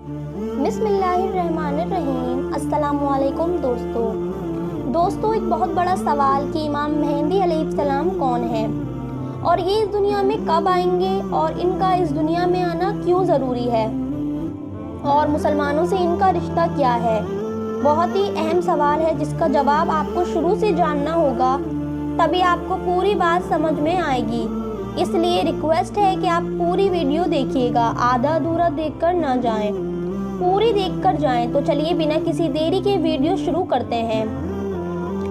بسم اللہ الرحمن الرحیم۔ السلام علیکم دوستو ایک بہت بڑا سوال کہ امام مہدی علیہ السلام کون ہے اور یہ اس دنیا میں کب آئیں گے اور ان کا اس دنیا میں آنا کیوں ضروری ہے اور مسلمانوں سے ان کا رشتہ کیا ہے۔ بہت ہی اہم سوال ہے جس کا جواب آپ کو شروع سے جاننا ہوگا، تبھی آپ کو پوری بات سمجھ میں آئے گی۔ اس لیے ریکویسٹ ہے کہ آپ پوری ویڈیو دیکھیے گا، آدھا ادھورا دیکھ کر نہ جائیں، پوری دیکھ کر جائیں۔ تو چلیے بنا کسی دیری کے ویڈیو شروع کرتے ہیں۔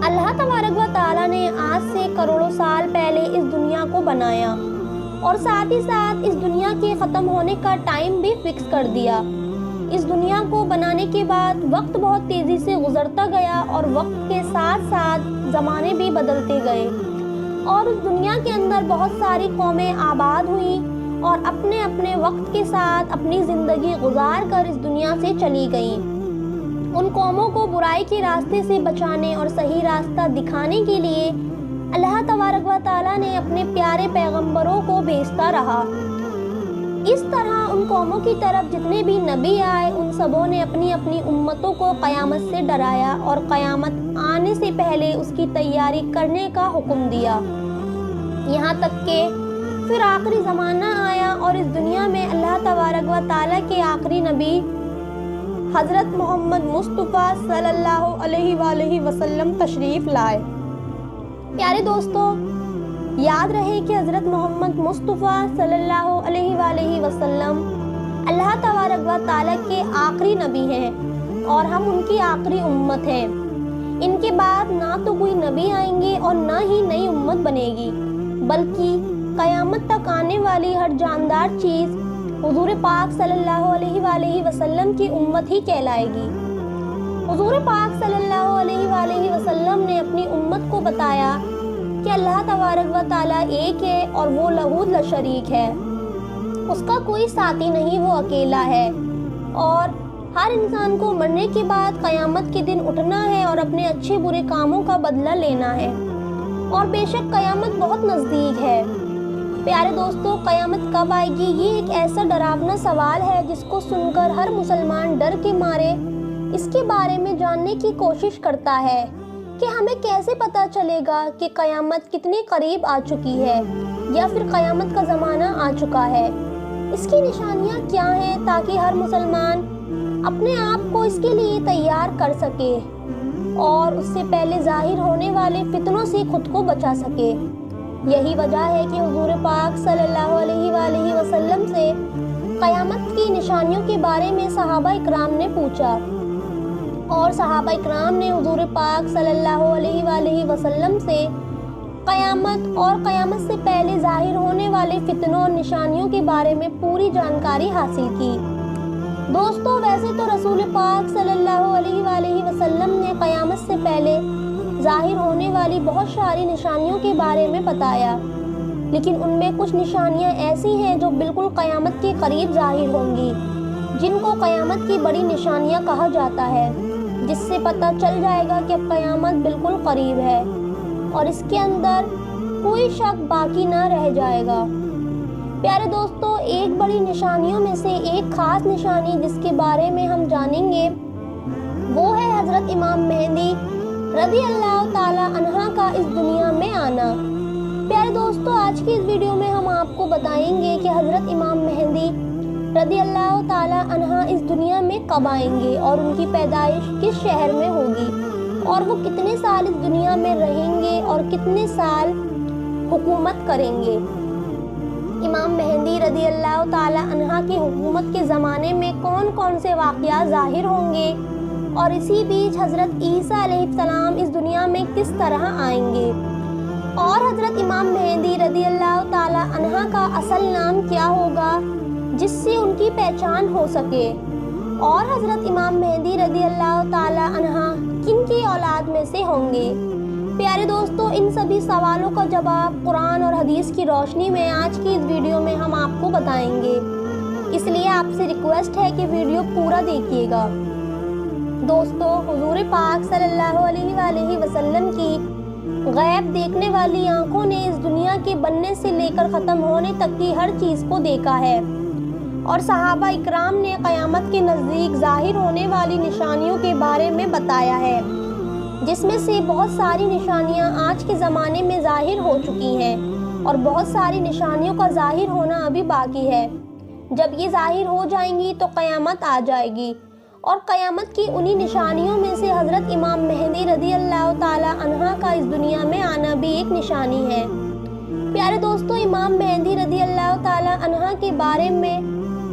اللہ تبارک و تعالیٰ نے آج سے کروڑوں سال پہلے اس دنیا کو بنایا اور ساتھ ہی ساتھ اس دنیا کے ختم ہونے کا ٹائم بھی فکس کر دیا۔ اس دنیا کو بنانے کے بعد وقت بہت تیزی سے گزرتا گیا اور وقت کے ساتھ ساتھ زمانے بھی بدلتے گئے اور اس دنیا کے اندر بہت ساری قومیں آباد ہوئیں اور اپنے اپنے وقت کے ساتھ اپنی زندگی گزار کر اس دنیا سے چلی گئیں۔ ان قوموں کو برائی کے راستے سے بچانے اور صحیح راستہ دکھانے کے لیے اللہ تبارک و تعالیٰ نے اپنے پیارے پیغمبروں کو بھیجتا رہا۔ اس طرح ان قوموں کی طرف جتنے بھی نبی آئے ان سبوں نے اپنی اپنی امتوں کو قیامت سے ڈرایا اور قیامت آنے سے پہلے اس کی تیاری کرنے کا حکم دیا، یہاں تک کہ پھر آخری زمانہ آیا اور اس دنیا میں اللہ تبارک و تعالیٰ کے آخری نبی حضرت محمد مصطفیٰ صلی اللہ علیہ وآلہ وسلم تشریف لائے۔ پیارے دوستو، یاد رہے کہ حضرت محمد مصطفیٰ صلی اللہ علیہ وآلہ وسلم اللہ تبارک و تعالیٰ کے آخری نبی ہیں اور ہم ان کی آخری امت ہیں۔ ان کے بعد نہ تو کوئی نبی آئیں گے اور نہ ہی نئی امت بنے گی، بلکہ قیامت تک آنے والی ہر جاندار چیز حضور پاک صلی اللہ علیہ وآلہ وسلم کی امت ہی کہلائے گی۔ حضور پاک صلی اللہ علیہ وآلہ وسلم نے اپنی امت کو بتایا کہ اللہ تبارک و تعالیٰ ایک ہے اور وہ لہو شریک ہے، اس کا کوئی ساتھی نہیں، وہ اکیلا ہے اور ہر انسان کو مرنے کے بعد قیامت کے دن اٹھنا ہے اور اپنے اچھے برے کاموں کا بدلہ لینا ہے اور بے شک قیامت بہت نزدیک ہے۔ پیارے دوستو، قیامت کب آئے گی؟ یہ ایک ایسا ڈراونا سوال ہے جس کو سن کر ہر مسلمان ڈر کے مارے اس کے بارے میں جاننے کی کوشش کرتا ہے کہ ہمیں کیسے پتہ چلے گا کہ قیامت کتنی قریب آ چکی ہے یا پھر قیامت کا زمانہ آ چکا ہے۔ اس کی نشانیاں کیا ہیں تاکہ ہر مسلمان اپنے آپ کو اس کے لیے تیار کر سکے اور اس سے پہلے ظاہر ہونے والے فتنوں سے خود کو بچا سکے۔ یہی وجہ ہے کہ حضور پاک صلی اللہ علیہ وآلہ وسلم سے قیامت کی نشانیوں کے بارے میں صحابہ اکرام نے پوچھا اور صحابہ اکرام نے حضور پاک صلی اللہ علیہ وآلہ وسلم سے قیامت اور قیامت سے پہلے ظاہر ہونے والے فتنوں اور نشانیوں کے بارے میں پوری جانکاری حاصل کی۔ دوستو، ویسے تو رسول پاک صلی اللہ علیہ وآلہ وسلم نے قیامت سے پہلے ظاہر ہونے والی بہت ساری نشانیوں کے بارے میں بتایا، لیکن ان میں کچھ نشانیاں ایسی ہیں جو بالکل قیامت کے قریب ظاہر ہوں گی، جن کو قیامت کی بڑی نشانیاں کہا جاتا ہے، جس سے پتہ چل جائے گا کہ قیامت بالکل قریب ہے اور اس کے اندر کوئی شک باقی نہ رہ جائے گا۔ پیارے دوستو، ایک بڑی نشانیوں میں سے ایک خاص نشانی جس کے بارے میں ہم جانیں گے وہ ہے حضرت امام مہدی رضی اللہ تعالیٰ عنہ کا اس دنیا میں آنا۔ پیارے دوستو، آج کی اس ویڈیو میں ہم آپ کو بتائیں گے کہ حضرت امام مہدی رضی اللہ تعالیٰ عنہ اس دنیا میں کب آئیں گے اور ان کی پیدائش کس شہر میں ہوگی اور وہ کتنے سال اس دنیا میں رہیں گے اور کتنے سال حکومت کریں گے۔ امام مہدی رضی اللہ تعالیٰ عنہ کی حکومت کے زمانے میں کون کون سے واقعات ظاہر ہوں گے اور اسی بیچ حضرت عیسیٰ علیہ السلام اس دنیا میں کس طرح آئیں گے اور حضرت امام مہدی رضی اللہ تعالیٰ عنہ کا اصل نام کیا ہوگا جس سے ان کی پہچان ہو سکے اور حضرت امام مہدی رضی اللہ تعالیٰ عنہ کن کی اولاد میں سے ہوں گے۔ پیارے دوستو، ان سبھی سوالوں کا جواب قرآن اور حدیث کی روشنی میں آج کی اس ویڈیو میں ہم آپ کو بتائیں گے، اس لیے آپ سے ریکویسٹ ہے کہ ویڈیو پورا دیکھیے گا۔ دوستو، حضور پاک صلی اللہ علیہ وآلہ وسلم کی غیب دیکھنے والی آنکھوں نے اس دنیا کے بننے سے لے کر ختم ہونے تک کی ہر چیز کو دیکھا ہے۔ اور صحابہ اکرام نے قیامت کے نزدیک ظاہر ہونے والی نشانیوں کے بارے میں بتایا ہے، جس میں سے بہت ساری نشانیاں آج کے زمانے میں ظاہر ہو چکی ہیں اور بہت ساری نشانیوں کا ظاہر ہونا ابھی باقی ہے۔ جب یہ ظاہر ہو جائیں گی تو قیامت آ جائے گی، اور قیامت کی انہی نشانیوں میں سے حضرت امام مہدی رضی اللہ تعالی عنہ کا اس دنیا میں آنا بھی ایک نشانی ہے۔ پیارے دوستو، امام مہدی رضی اللہ تعالی عنہ کے بارے میں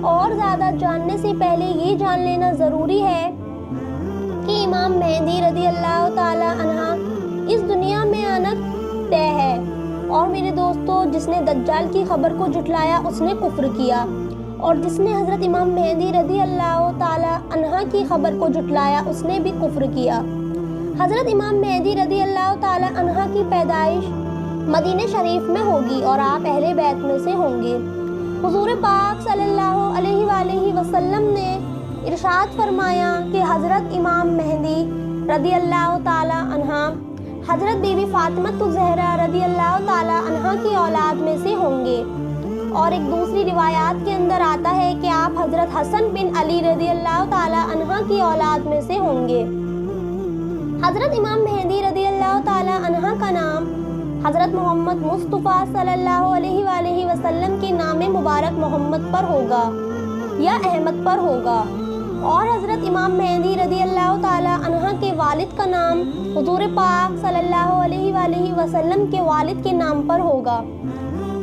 اور زیادہ جاننے سے پہلے یہ جان لینا ضروری ہے کہ امام مہدی رضی اللہ تعالی عنہ اس دنیا میں آنا طے ہے۔ اور میرے دوستو، جس نے دجال کی خبر کو جھٹلایا اس نے کفر کیا، اور جس نے حضرت امام مہدی رضی اللہ تعالی عنہ کی خبر کو جھٹلایا اس نے بھی کفر کیا۔ حضرت امام مہدی رضی اللہ تعالی عنہ کی پیدائش مدینہ شریف میں ہوگی اور آپ اہل بیت میں سے ہوں گے۔ حضور پاک صلی اللہ علیہ وآلہ وسلم نے ارشاد فرمایا کہ حضرت امام مہدی رضی اللہ تعالی عنہ حضرت بی بی فاطمہ الزہرا رضی اللہ تعالی عنہ کی اولاد میں سے ہوں گے، اور ایک دوسری روایات کے اندر آتا ہے کہ آپ حضرت حسن بن علی رضی اللہ تعالی عنہ کی اولاد میں سے ہوں گے۔ حضرت امام مہدی رضی اللہ تعالی عنہ کا نام حضرت محمد مصطفیٰ صلی اللہ علیہ وآلہ وسلم کے نام مبارک محمد پر ہوگا یا احمد پر ہوگا، اور حضرت امام مہدی رضی اللہ تعالی عنہ کے والد کا نام حضور پاک صلی اللہ علیہ وآلہ وسلم کے والد کے نام پر ہوگا۔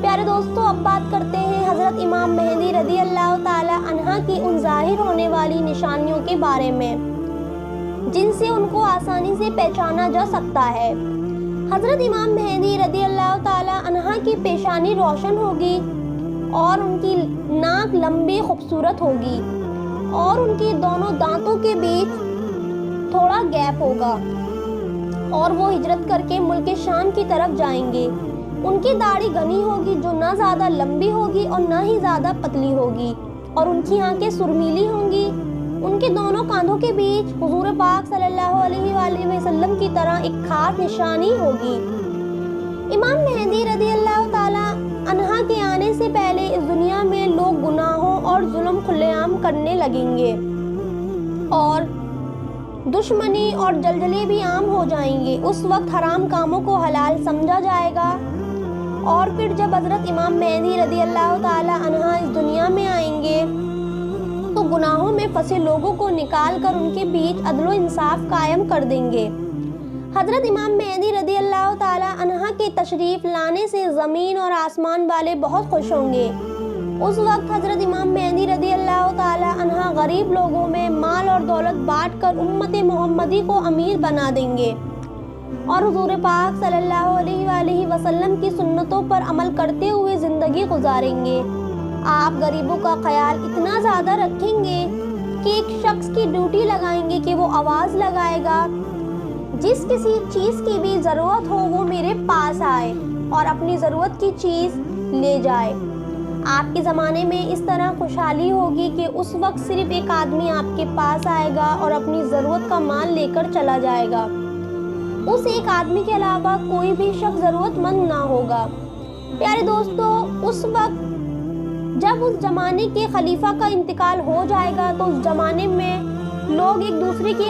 پیارے دوستو، اب بات کرتے ہیں حضرت امام مہدی رضی اللہ تعالی عنہ کی ان ظاہر ہونے والی نشانیوں کے بارے میں جن سے ان کو آسانی سے پہچانا جا سکتا ہے۔ حضرت امام مہدی رضی اللہ تعالی عنہ کی پیشانی روشن ہوگی، اور ان کی ناک لمبی خوبصورت ہوگی، اور ان کی دونوں دانتوں کے بیچ تھوڑا گیپ ہوگا، اور وہ ہجرت کر کے ملک شام کی طرف جائیں گے۔ ان کی داڑھی گھنی ہوگی جو نہ زیادہ لمبی ہوگی اور نہ ہی زیادہ پتلی ہوگی، اور ان کی آنکھیں سرمیلی ہوں گی۔ ان کے دونوں کاندھوں کے بیچ حضور پاک صلی اللہ علیہ وآلہ وسلم کی طرح ایک خاص نشانی ہوگی۔ امام مہدی رضی اللہ تعالی عنہ کے آنے سے پہلے اس دنیا میں لوگ گناہوں اور ظلم کھلے عام کرنے لگیں گے، اور دشمنی اور جلجلے بھی عام ہو جائیں گے۔ اس وقت حرام کاموں کو حلال سمجھا جائے گا، اور پھر جب حضرت امام مہدی رضی اللہ تعالی عنہ اس دنیا میں آئیں گے تو گناہوں میں پھنسے لوگوں کو نکال کر ان کے بیچ عدل و انصاف قائم کر دیں گے۔ حضرت امام مہدی رضی اللہ تعالی عنہ کے تشریف لانے سے زمین اور آسمان والے بہت خوش ہوں گے۔ اس وقت حضرت امام مہدی رضی اللہ تعالی عنہ غریب لوگوں میں مال اور دولت بانٹ کر امت محمدی کو امیر بنا دیں گے، اور حضور پاک صلی اللہ علیہ وآلہ وسلم کی سنتوں پر عمل کرتے ہوئے زندگی گزاریں گے۔ آپ غریبوں کا خیال اتنا زیادہ رکھیں گے کہ ایک شخص کی ڈیوٹی لگائیں گے کہ وہ آواز لگائے گا، جس کسی چیز کی بھی ضرورت ہو وہ میرے پاس آئے اور اپنی ضرورت کی چیز لے جائے۔ آپ کے زمانے میں اس طرح خوشحالی ہوگی کہ اس وقت صرف ایک آدمی آپ کے پاس آئے گا اور اپنی ضرورت کا مال لے کر چلا جائے گا۔ اس ایک آدمی کے علاوہ کوئی بھی شخص ضرورت مند نہ ہوگا۔ پیارے دوستو، اس وقت جب اس زمانے کے خلیفہ کا انتقال ہو جائے گا تو اس زمانے میں لوگ ایک دوسرے کے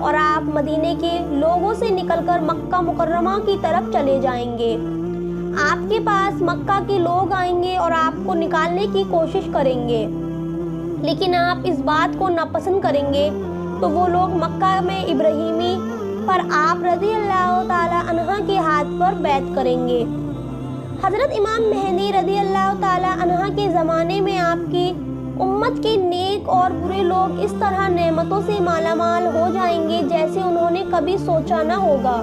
اور آپ مدینے کے لوگوں سے نکل کر مکہ مکرمہ کی طرف چلے جائیں گے۔ آپ کے پاس مکہ کے لوگ آئیں گے اور آپ کو نکالنے کی کوشش کریں گے، لیکن آپ اس بات کو ناپسند کریں گے تو وہ لوگ مکہ میں ابراہیمی پر آپ رضی اللہ تعالی عنہ کے ہاتھ پر بیعت کریں گے۔ حضرت امام مہدی رضی اللہ تعالی عنہ کے زمانے میں آپ کی امت کے نیک اور برے لوگ اس طرح نعمتوں سے مالا مال ہو جائیں گے جیسے انہوں نے کبھی سوچا نہ ہوگا۔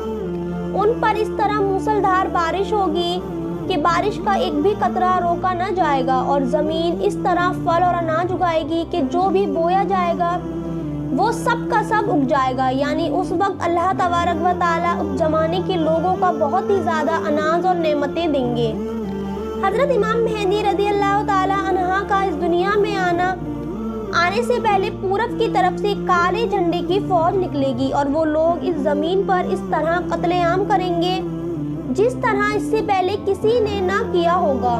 ان پر اس طرح موسلادھار بارش ہوگی کہ بارش کا ایک بھی قطرہ روکا نہ جائے گا، اور زمین اس طرح پھل اور اناج اگائے گی کہ جو بھی بویا جائے گا وہ سب کا سب اگ جائے گا۔ یعنی اس وقت اللہ تبارک و تعالیٰ اس زمانے کے لوگوں کا بہت ہی زیادہ اناج اور نعمتیں دیں گے۔ حضرت امام مہدی رضی اللہ تعالی عنہ کا اس دنیا میں آنے سے پہلے پورب کی طرف سے کالے جھنڈے کی فوج نکلے گی، اور وہ لوگ اس زمین پر اس طرح قتل عام کریں گے جس طرح اس سے پہلے کسی نے نہ کیا ہوگا۔